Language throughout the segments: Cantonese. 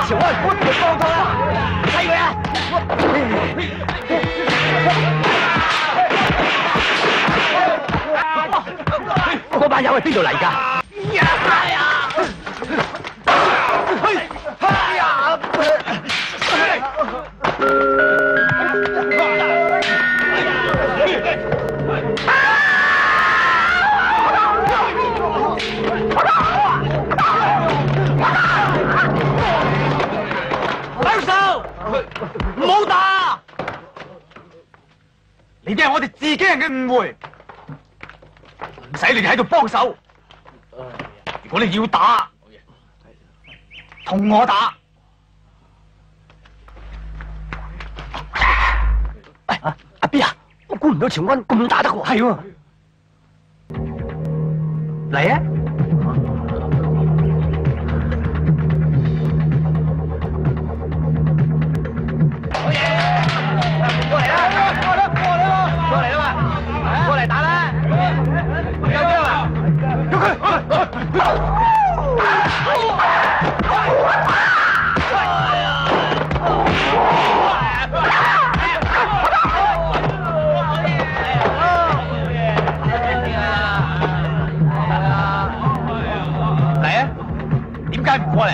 小安，我幫佢啦，睇佢啊！嗰班友係邊度嚟㗎？兩手，唔好打！呢啲係我哋自己人嘅誤會，唔使你哋喺度幫手。如果你要打，同我打。阿 B 啊，我估唔到朝安咁打得喎。係喎，嚟啊！好嘢！過嚟啦！過嚟啦嘛！過嚟打啦！夠姜啊！喐佢！點解唔過嚟？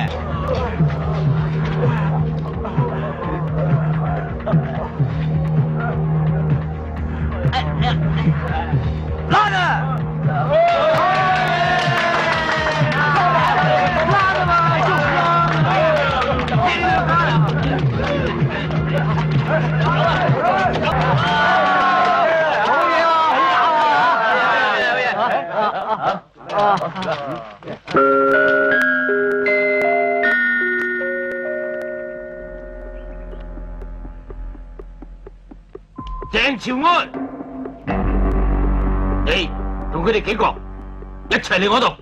拉啊！鄭朝安，你同佢哋幾個一齊嚟我度。